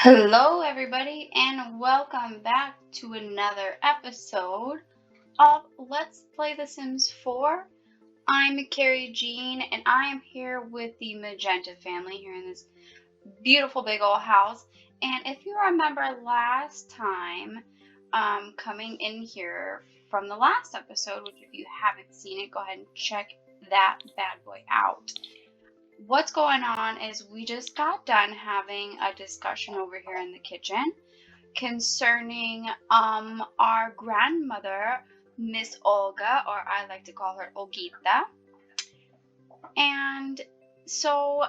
Hello, everybody, and welcome back to another episode of Let's Play The Sims 4. I'm Carrie Jean, and I am here with the Magenta family here in this beautiful big old house. And if you remember last time, coming in here from the last episode, which if you haven't seen it, go ahead and check that bad boy out. What's going on is we just got done having a discussion over here in the kitchen concerning our grandmother, Miss Olga, or I like to call her Olgita. And so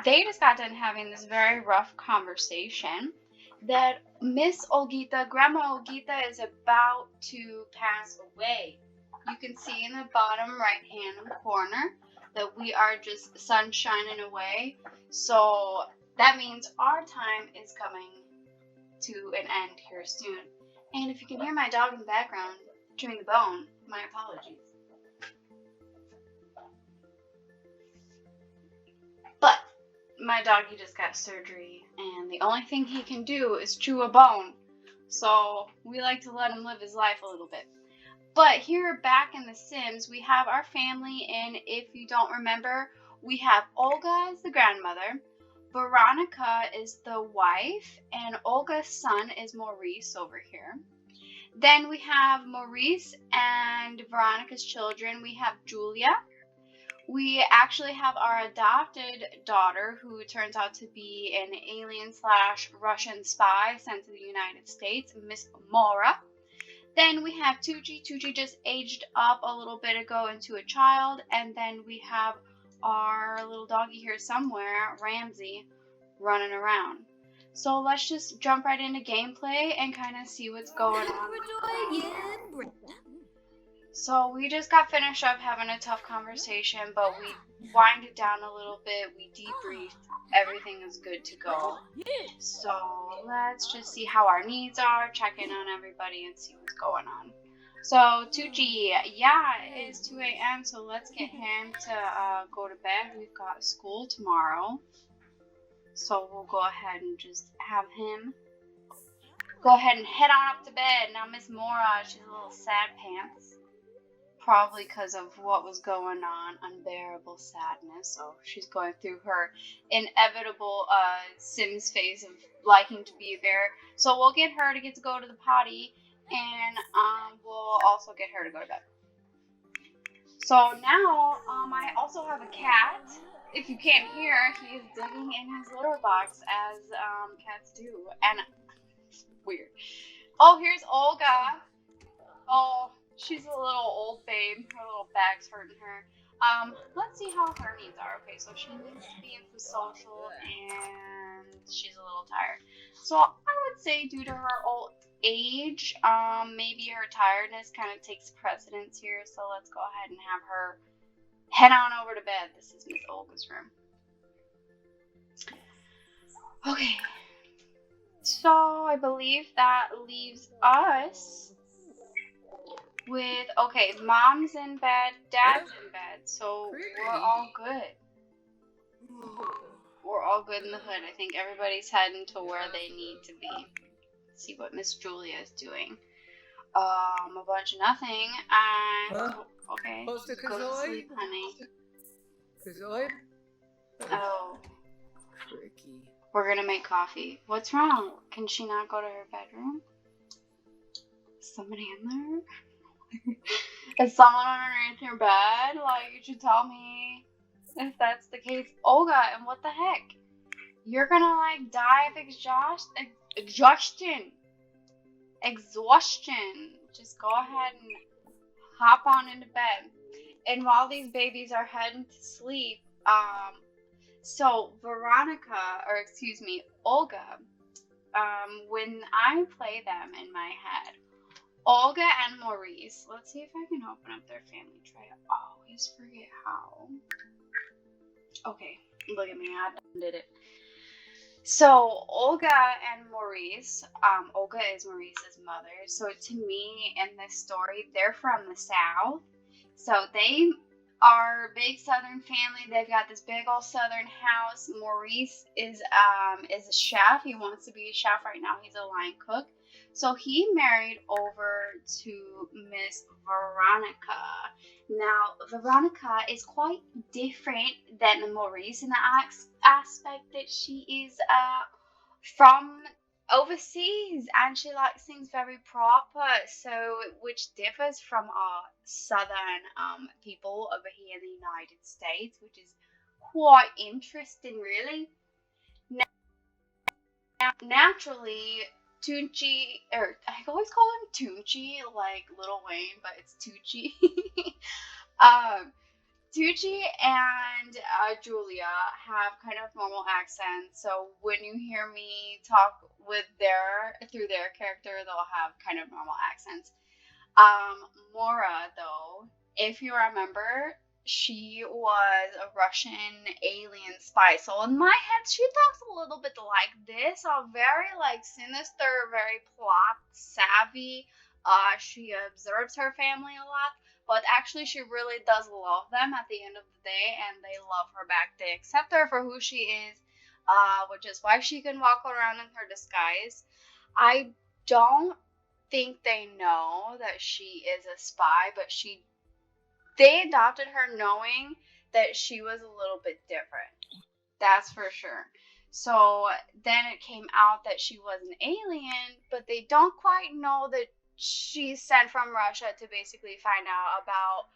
they just got done having this very rough conversation that Miss Olgita, Grandma Olgita, is about to pass away. You can see in the bottom right hand corner that we are just sun shining away. So that means our time is coming to an end here soon. And if you can hear my dog in the background chewing the bone, my apologies. But my doggy just got surgery, and the only thing he can do is chew a bone. So we like to let him live his life a little bit. But here back in The Sims, we have our family, and if you don't remember, we have Olga as the grandmother, Veronica is the wife, and Olga's son is Maurice over here. Then we have Maurice and Veronica's children. We have Julia. We actually have our adopted daughter, who turns out to be an alien/Russian spy sent to the United States, Miss Mora. Then we have Tucci. Tucci just aged up a little bit ago into a child. And then we have our little doggy here somewhere, Ramsey, running around. So let's just jump right into gameplay and kind of see what's going on. So we just got finished up having a tough conversation, but we wind it down a little bit. We debriefed. Everything is good to go. So let's just see how our needs are, check in on everybody, and see what's going on. So Tucci, yeah, it is 2 a.m., so let's get him to go to bed. We've got school tomorrow. So we'll go ahead and just have him go ahead and head on up to bed. Now Miss Mora, she's a little sad pants. Probably because of what was going on, unbearable sadness. So she's going through her inevitable Sims phase of liking to be there. So we'll get her to get to go to the potty, and we'll also get her to go to bed. So now I also have a cat. If you can't hear, he is digging in his litter box as cats do, and it's weird. Oh, here's Olga. Oh. She's a little old babe. Her little bag's hurting her. Let's see how her needs are. Okay, so she needs to be into social, and she's a little tired. So I would say due to her old age, maybe her tiredness kind of takes precedence here. So let's go ahead and have her head on over to bed. This is Miss Olga's room. Okay. So I believe that leaves us with, okay, mom's in bed, dad's in bed, so we're all good. We're all good in the hood. I think everybody's heading to where they need to be. Let's see what Miss Julia is doing. A bunch of nothing. Okay, go to sleep, honey. Oh. We're gonna make coffee. What's wrong? Can she not go to her bedroom? Is somebody in there? Is someone underneath your bed? Like, you should tell me if that's the case. Olga, and what the heck? You're gonna, like, die of exhaustion. Just go ahead and hop on into bed. And while these babies are heading to sleep, so Olga, when I play them in my head, Olga and Maurice, let's see if I can open up their family tree. I always forget how. Okay, look at me, I did it. So Olga and Maurice, Olga is Maurice's mother. So to me, in this story, they're from the South. So they our big southern family. They've got this big old southern house. Maurice is a chef. He wants to be a chef right now. He's a line cook. So he married over to Miss Veronica. Now, Veronica is quite different than Maurice in the aspect that she is from overseas, and she likes things very proper, so which differs from our southern people over here in the United States, which is quite interesting, really. Now, naturally, Tunchi, or I always call him Tunchi, like Lil Wayne, but it's Tucci. um, Tucci and Julia have kind of normal accents, so when you hear me talk with through their character, they'll have kind of normal accents. Mora, though, if you remember, she was a Russian alien spy. So in my head, she talks a little bit like this, very like sinister, very plot savvy. She observes her family a lot. But actually, she really does love them at the end of the day, and they love her back. They accept her for who she is, which is why she can walk around in her disguise. I don't think they know that she is a spy, but they adopted her knowing that she was a little bit different. That's for sure. So then it came out that she was an alien, but they don't quite know that she's sent from Russia to basically find out about,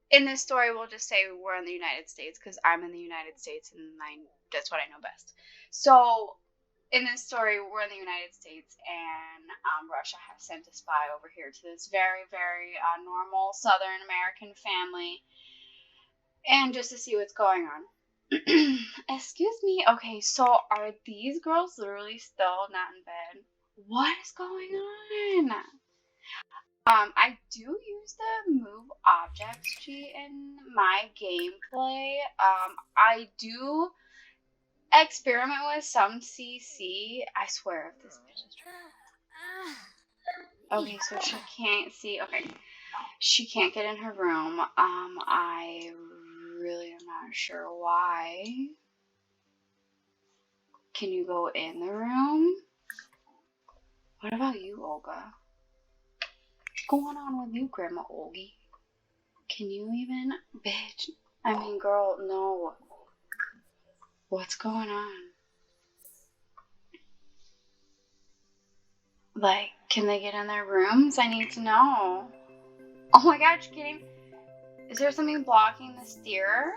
in this story, we'll just say we're in the United States because I'm in the United States and that's what I know best. So in this story, we're in the United States and Russia has sent a spy over here to this very, very normal Southern American family, and just to see what's going on. Excuse me. Okay, so are these girls literally still not in bed? What is going on? I do use the move objects sheet in my gameplay. I do experiment with some CC. I swear if this bitch is trying. Okay, so she can't see. Okay, she can't get in her room. I really am not sure why. Can you go in the room? What about you, Olga? What's going on with you, Grandma Olga? Can you even? Bitch. I mean, girl, no. What's going on? Like, can they get in their rooms? I need to know. Oh my god, you're kidding? Is there something blocking the stairs?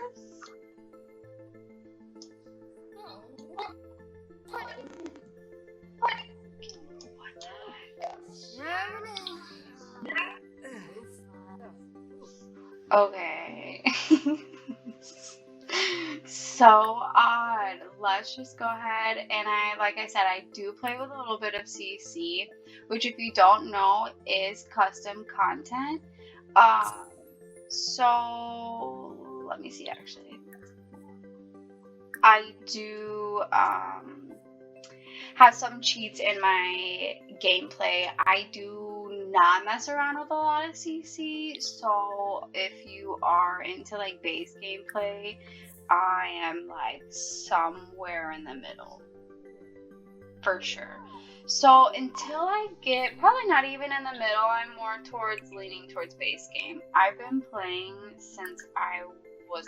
What the heck? Okay. So odd. Let's just go ahead and like I said, I do play with a little bit of CC, which if you don't know is custom content. So let me see actually. I do have some cheats in my gameplay. I do not mess around with a lot of CC, so if you are into like base gameplay, I am like somewhere in the middle for sure. So until I get, probably not even in the middle, I'm more leaning towards base game. I've been playing since I was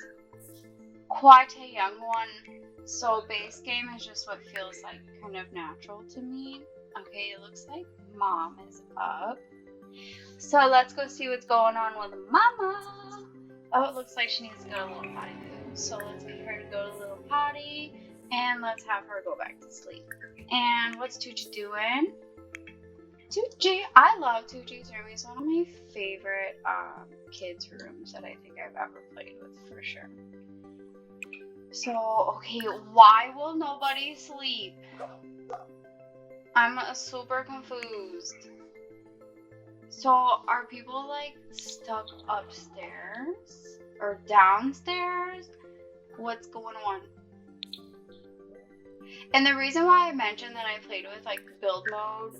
quite a young one, so base game is just what feels like kind of natural to me. Okay, it looks like Mom is up, so let's go see what's going on with Mama. Oh, it looks like she needs to go to a little potty too, so let's get her to go to a little potty and let's have her go back to sleep. And what's Tucci doing? Tucci, I love Tucci's room. He's one of my favorite kids' rooms that I think I've ever played with for sure. So, okay, why will nobody sleep? I'm super confused. So, are people like stuck upstairs or downstairs? What's going on? And the reason why I mentioned that I played with like build mode,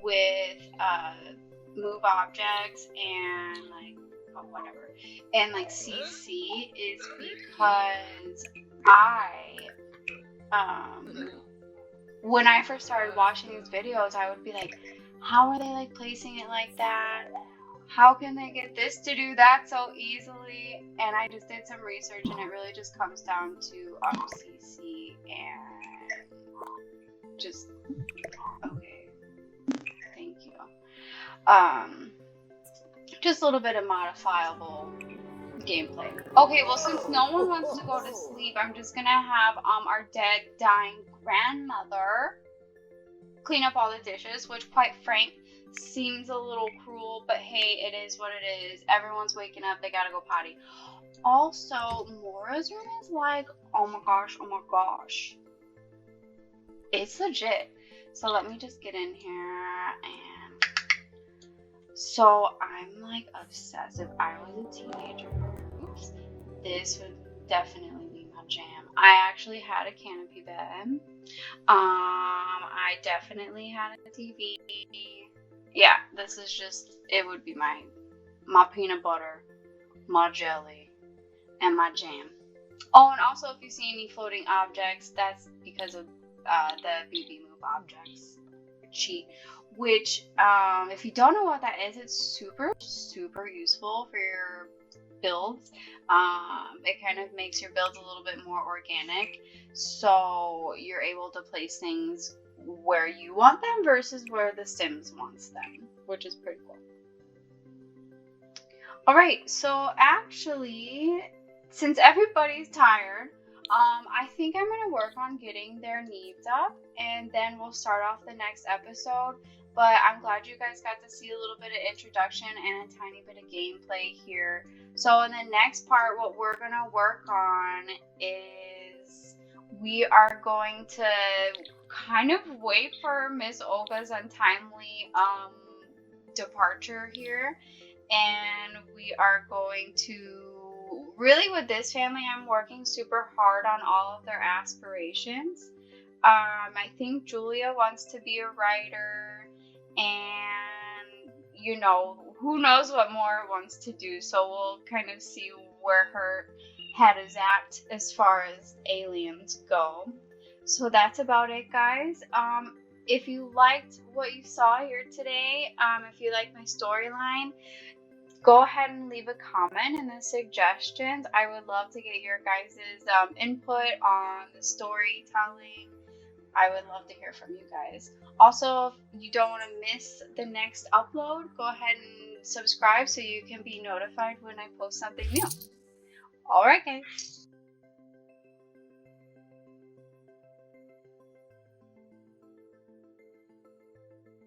with move objects and like but whatever. And like CC is because when I first started watching these videos, I would be like, how are they like placing it like that? How can they get this to do that so easily? And I just did some research, and it really just comes down to CC and just, okay, thank you. Just a little bit of modifiable gameplay. Okay, well, since no one wants to go to sleep, I'm just gonna have our dead, dying grandmother clean up all the dishes, which, quite frank, seems a little cruel, but hey, it is what it is. Everyone's waking up, they gotta go potty. Also, Mora's room is like, oh my gosh. It's legit. So let me just get in here, and so I'm like obsessed. If I was a teenager, oops, this would definitely be my jam. I actually had a canopy bed. I definitely had a TV. Yeah, this is just, it would be my peanut butter, my jelly, and my jam. Oh, and also if you see any floating objects, that's because of the BB Move objects cheat, which if you don't know what that is, it's super useful for your builds. It kind of makes your builds a little bit more organic, so you're able to place things where you want them versus where the Sims wants them, which is pretty cool. Alright, so actually, since everybody's tired, I think I'm going to work on getting their needs up, and then we'll start off the next episode. But I'm glad you guys got to see a little bit of introduction and a tiny bit of gameplay here. So in the next part, what we're going to work on is we are going to kind of wait for Miss Olga's untimely departure here. And we are going to, really with this family, I'm working super hard on all of their aspirations. I think Julia wants to be a writer, and, you know, who knows what Mora wants to do, so we'll kind of see where her head is at as far as aliens go. So that's about it, guys. If you liked what you saw here today, if you like my storyline, go ahead and leave a comment in the suggestions. I would love to get your guys' input on the storytelling. I would love to hear from you guys. Also, if you don't want to miss the next upload, go ahead and subscribe so you can be notified when I post something new. Alright, guys.